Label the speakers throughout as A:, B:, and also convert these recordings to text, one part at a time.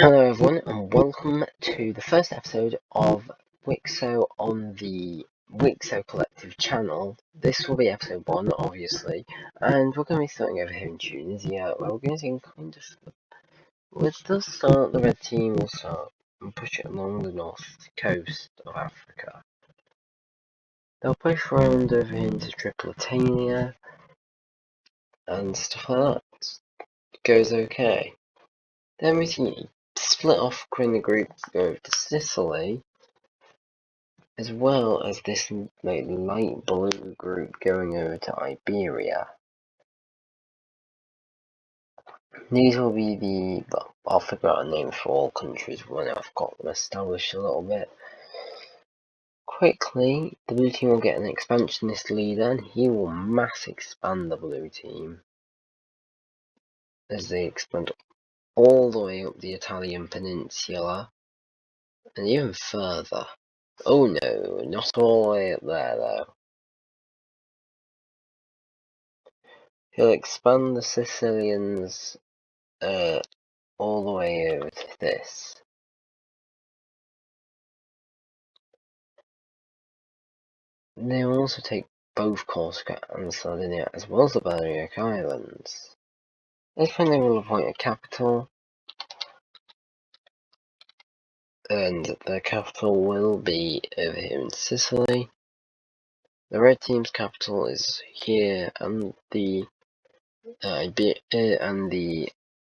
A: Hello everyone and welcome to the first episode of WICSO on the WICSO Collective channel. This will be episode 1 obviously, and we're going to be starting over here in Tunisia where we're going to kind of, with the start, the red team will start and push it along the north coast of Africa. They'll push around over here into Tripolitania and stuff like that. It goes okay. Then we see split off in the group to go over to Sicily, as well as this light blue group going over to Iberia. These will be well, I'll figure out a name for all countries when I've got them established a little bit. Quickly, the blue team will get an expansionist leader, and he will mass expand the blue team as they expand all the way up the Italian peninsula and even further. Oh no, not all the way up there though. He'll expand the Sicilians all the way over to this. They will also take both Corsica and Sardinia, as well as the Balearic Islands. This time they will appoint a capital, and their capital will be over here in Sicily. The red team's capital is here, and the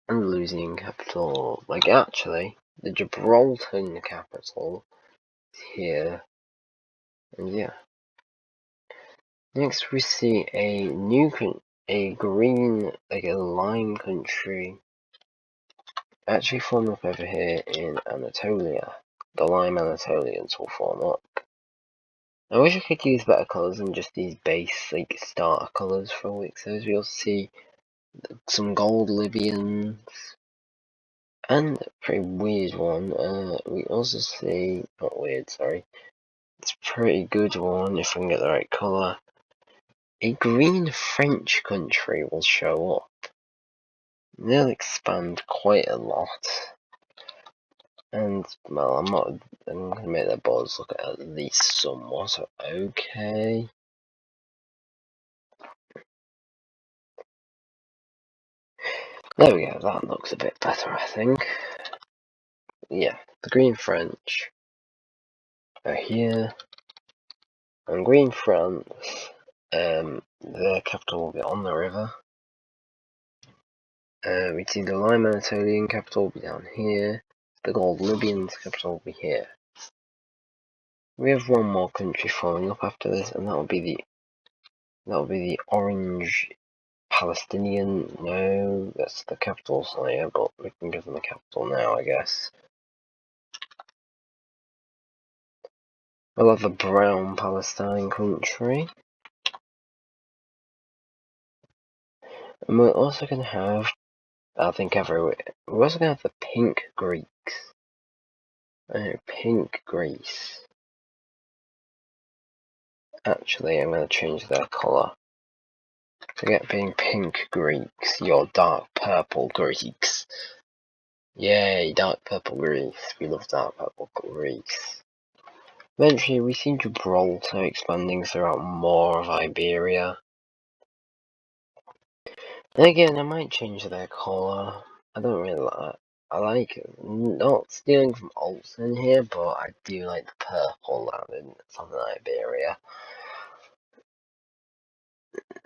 A: Andalusian capital, actually, the Gibraltar capital is here, and yeah. Next we see a green, a lime country, actually form up over here in Anatolia. The lime Anatolians will form up. I wish I could use better colours than just these base, starter colours for WICSOs. We also see some gold Libyans, and a pretty weird one. We also see, not weird, sorry, it's a pretty good one if I can get the right colour. A green French country will show up. They'll expand quite a lot. And, well, I'm going to make their borders look at least somewhat okay. There we go, that looks a bit better, I think. Yeah, the green French are here. And green France, their capital will be on the river. We see the lime Anatolian capital will be down here. The gold Libyan's capital will be here. We have one more country forming up after this, and that will be the orange Palestinian. No, that's the capital here, but we can give them a capital now, I guess. We'll have the brown Palestine country. And we're also going to have, I think everywhere, we're also going to have the pink Greeks. Pink Greece. Actually, I'm going to change their colour. Forget being pink Greeks, you're dark purple Greeks. Yay, dark purple Greece. We love dark purple Greece. Eventually, we see Gibraltar expanding throughout more of Iberia. And again, I might change their colour. I don't really like it. I like not stealing from Alton here, but I do like the purple down in southern Iberia.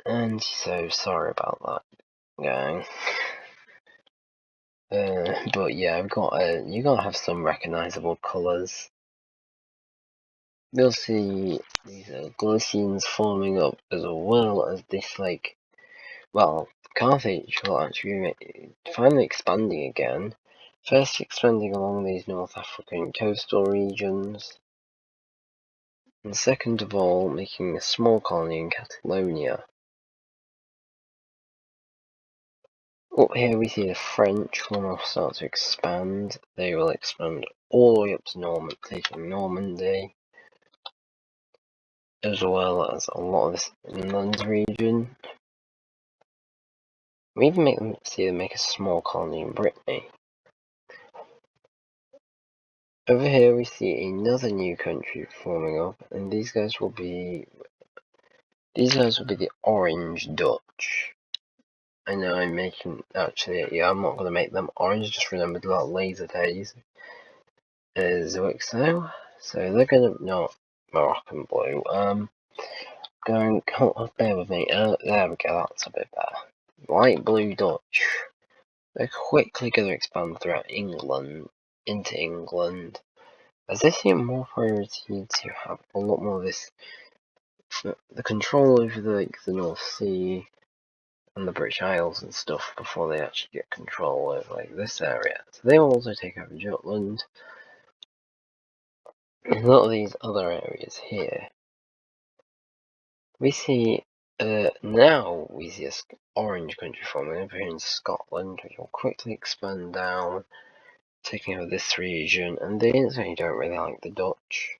A: And so, sorry about that, gang. But yeah, you gotta have some recognisable colours. You'll see these Galicians forming up, as well as this, well, Carthage will actually be finally expanding again. First expanding along these North African coastal regions, and second of all making a small colony in Catalonia. Up here we see the French will start to expand. They will expand all the way up to taking Normandy, as well as a lot of this inland region. We even see them make a small colony in Brittany. Over here we see another new country forming up, and these guys will be the Orange Dutch. I know I'm making, actually, yeah, I'm not going to make them orange, just remembered about laser days. Is WICSO, so they're going to, not Moroccan blue, bear with me, there we go, that's a bit better. Light blue Dutch. They're quickly going to expand throughout England, into England, as they see more priority to have a lot more of this, the control over the North Sea and the British Isles and stuff before they actually get control over this area. So they will also take over Jutland and a lot of these other areas here. We see now we see a orange country forming over here in Scotland, which will quickly expand down, taking over this region, and they instantly don't really like the Dutch.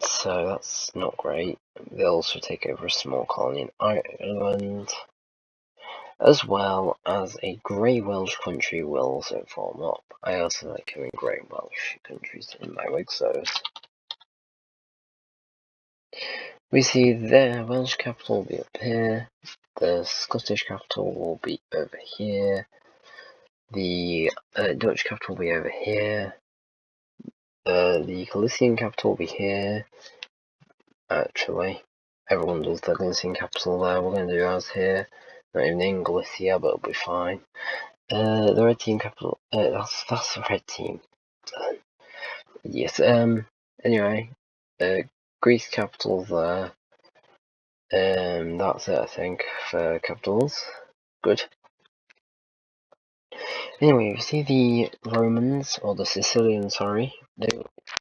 A: So that's not great. They'll also take over a small colony in Ireland, as well as a Grey Welsh country will also form up. I also like having Grey Welsh countries in my WICSOs. We see their Welsh capital will be up here, the Scottish capital will be over here, the Dutch capital will be over here, the Galician capital will be here. Actually, everyone does the Galician capital there. We're going to do ours here. Not even in Galicia, but it'll be fine. The red team capital. That's the red team. Yes. Anyway, Greece capital there. That's it, I think, for capitals. Good. Anyway, you see the Romans, or the Sicilians, sorry, they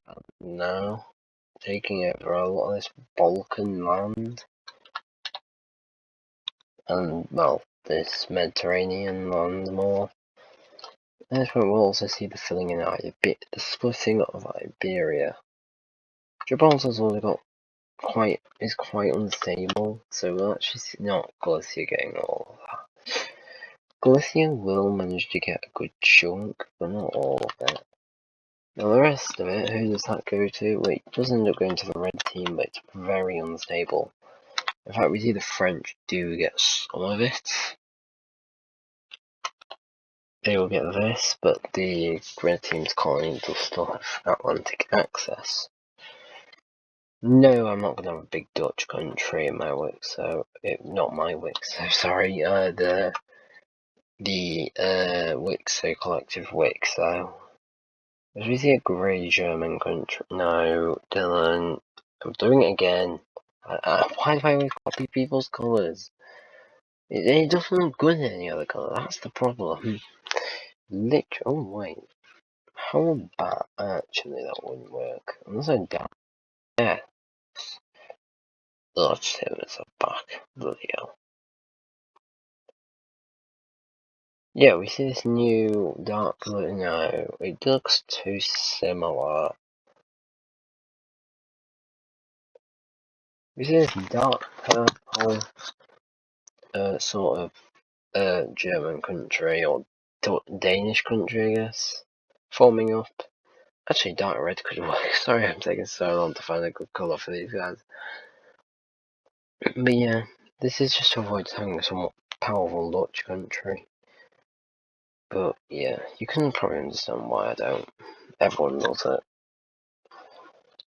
A: are now taking over a lot of this Balkan land. And, well, this Mediterranean land more. At this point, we'll also see the filling in the splitting of Iberia. Gibraltar's also got is quite unstable, so we'll actually see not Galicia getting all of that. Galicia will manage to get a good chunk, but not all of it. Now the rest of it, who does that go to? Well, it does end up going to the red team, but it's very unstable. In fact, we see the French do get some of it. They will get this, but the red team's colony does still have Atlantic access. No, I'm not going to have a big Dutch country in my WICSO. Not my WICSO, sorry. The WICSO Collective WICSO. As we see a grey German country. No, Dylan. I'm doing it again. Why do I always copy people's colours? It doesn't look good in any other colour. That's the problem. Oh wait. How about actually that wouldn't work? Unless I down. Yeah. Let's hit this back. Bloody hell. Yeah, we see this new dark blue. No, it looks too similar. We see this dark purple sort of German country, or Danish country, I guess, forming up. Actually, dark red could work. Sorry, I'm taking so long to find a good colour for these guys. But yeah, this is just to avoid having a somewhat powerful Dutch country. But yeah, you can probably understand why I don't. Everyone does it.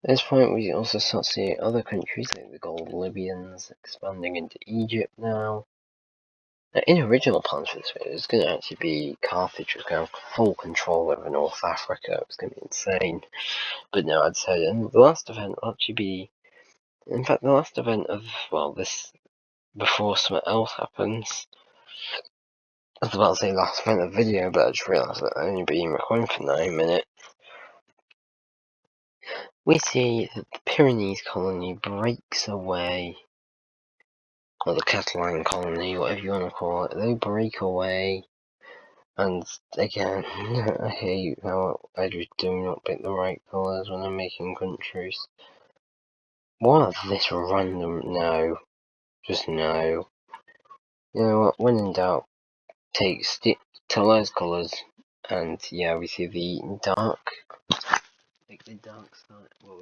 A: At this point, we also start seeing other countries like the Gold Libyans expanding into Egypt now. Now, in original plans for this video, it's going to actually be Carthage was going to have full control over North Africa. It was going to be insane. But no, I'd say the last event will actually be, in fact, the last event of, well, this, before something else happens. I was about to say last event of video, but I just realised that I've only been recording for 9 minutes. We see that the Pyrenees colony breaks away, or the Catalan colony, whatever you want to call it, they break away. And again, I hate how I just do not pick the right colours when I'm making countries. What is this random? No. Just no. You know what, when in doubt, tell those colours. And yeah, we see the dark side. Well,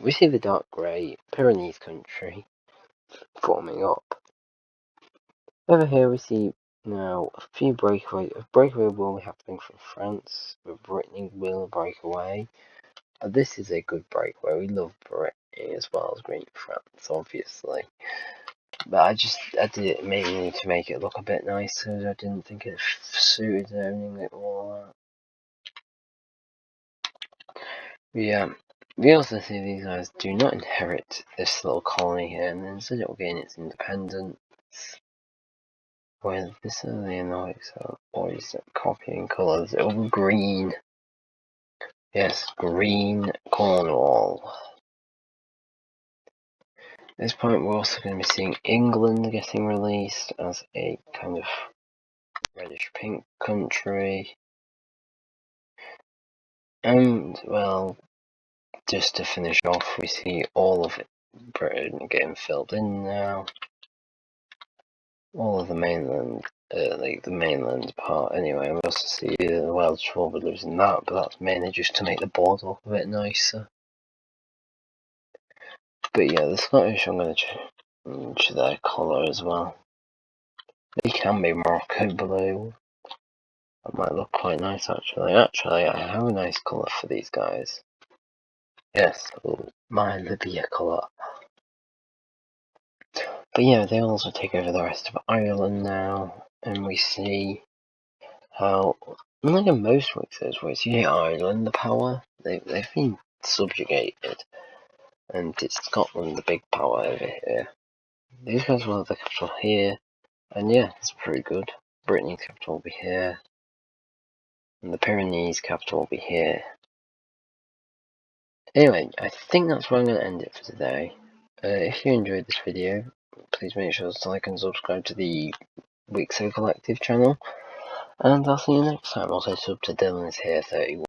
A: we see the dark grey Pyrenees country forming up. Over here we see now a breakaway will be happening from France, where Brittany will break away. This is a good breakaway. We love Brittany as well as Great France, obviously. But I did it mainly to make it look a bit nicer. I didn't think it suited everything like all that. Yeah, we also see these guys do not inherit this little colony here, and instead it will gain its independence. With this early annoys always copying colours. It will be green. Yes, green Cornwall. At this point, we're also going to be seeing England getting released as a kind of reddish pink country. And, well, just to finish off, we see all of Britain getting filled in now. All of the mainland, like the mainland part anyway. We also see the Welsh forwarders in that, but that's mainly just to make the border look a bit nicer. But yeah, the Scottish, I'm going to change their colour as well. They can be Morocco blue. That might look quite nice actually. Actually, I have a nice colour for these guys. Yes, my Libya colour. But yeah, they also take over the rest of Ireland now, and we see how, like in most WICSOs, we see Ireland the power. They've been subjugated, and it's Scotland the big power over here. These guys will have the capital here, and yeah, it's pretty good. Brittany's capital will be here, and the Pyrenees capital will be here. Anyway, I think that's where I'm going to end it for today. If you enjoyed this video, please make sure to like and subscribe to the WICSO Collective channel, and I'll see you next time. Also sub to Dylan's here 31.